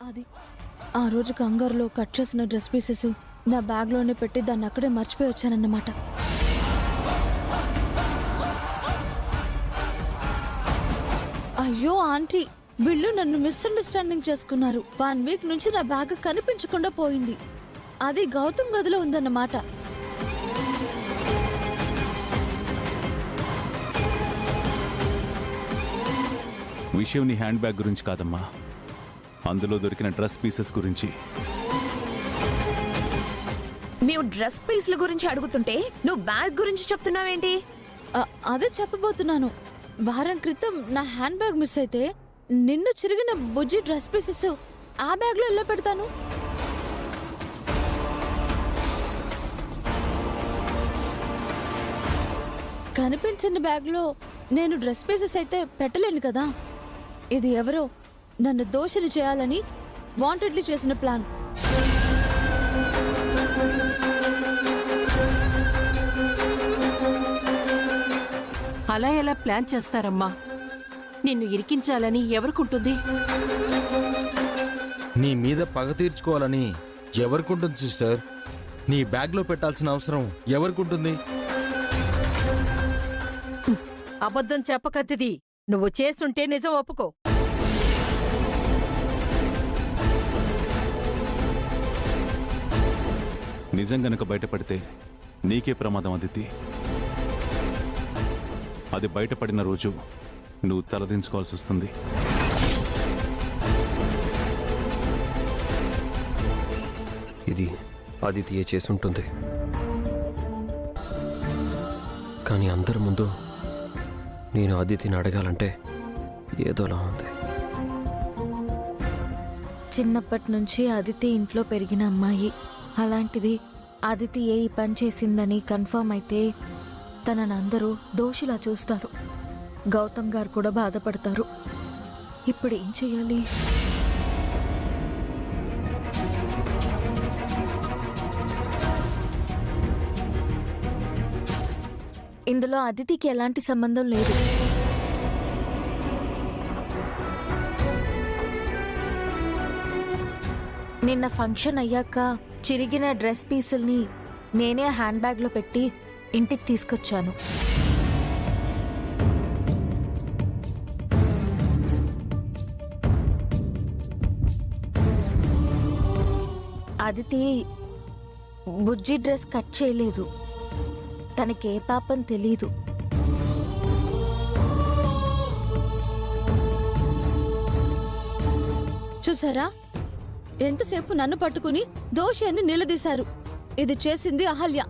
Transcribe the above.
అది ఆ రోజు కంగారులో కట్ చేసిన డ్రెస్ పీసెస్ నా బ్యాగ్లోనే పెట్టి దాన్ని అక్కడే మర్చిపోయి వచ్చానన్నమాట. అయ్యో ఆంటీ, వీళ్ళు నన్ను మిస్అండర్స్టాండింగ్ చేసుకున్నారు. 1 వీక్ నుంచి నా బ్యాగ్ కనిపించకుండా పోయింది. అది గౌతమ్ గదిలో ఉందన్నమాట. విషయం నీ హ్యాండ్ బ్యాగ్ గురించి కాదమ్మా, అందులో దొరికిన డ్రెస్ పీసెస్ గురించి. మేము డ్రెస్ పీస్ల గురించి అడుగుతుంటే నువ్వు బ్యాగ్ గురించి చెప్తున్నావేంటి? అదే చెప్పబోతున్నాను. వారం క్రితం నా హ్యాండ్ బ్యాగ్ మిస్ అయితే నిన్ను చిరిగిన బుజ్జి డ్రెస్ పీసెస్ ఆ బ్యాగ్ లో ఎలా పెడతాను? కనిపించిన బ్యాగ్ లో నేను డ్రెస్ పీసెస్ అయితే పెట్టలేను కదా. ఇది ఎవరో నన్ను దోషిని చేయాలని వాంటెడ్లీ చేసిన ప్లాన్. అలా ఎలా ప్లాన్ చేస్తారమ్మా? నిన్ను ఇరికించాలని ఎవరికుంటుంది? నీ మీద పగ తీర్చుకోవాలని ఎవరికుంటుంది సిస్టర్? నీ బ్యాగ్లో పెట్టాల్సిన అవసరం ఎవరికుంటుంది? అబద్ధం చెప్పకత్తిది. నువ్వు చేసుంటే నిజం ఒప్పుకో. నిజం గనక బయటపడితే నీకే ప్రమాదం అదితి. అది బయటపడిన రోజు నువ్వు తలదించుకోవాల్సి వస్తుంది. ఇది ఆదిత్య చేసుంటుంది, కానీ అందరి ముందు నేను ఆదిత్యని అడగాలంటే ఏదోలా ఉంది. చిన్నప్పటి నుంచి అదితి ఇంట్లో పెరిగిన అమ్మాయి. అలాంటిది అదితి ఈ పని చేసిందని కన్ఫర్మ్ అయితే తనని అందరూ దోషిలా చూస్తారు. గౌతమ్ గారు కూడా బాధపడతారు. ఇప్పుడు ఏం చెయ్యాలి? ఇందులో అదితికి ఎలాంటి సంబంధం లేదు. నిన్న ఫంక్షన్ అయ్యాక చిరిగిన డ్రెస్ పీసుల్ని నేనే హ్యాండ్ బ్యాగ్లో పెట్టి ఇంటికి తీసుకొచ్చాను. అదితి బుజ్జి డ్రెస్ కట్ చేయలేదు. తనకే పాపం తెలీదు. చూసారా, ఎంతసేపు నన్ను పట్టుకుని దోషి అని నిలదీశారు. ఇది చేసింది అహల్య.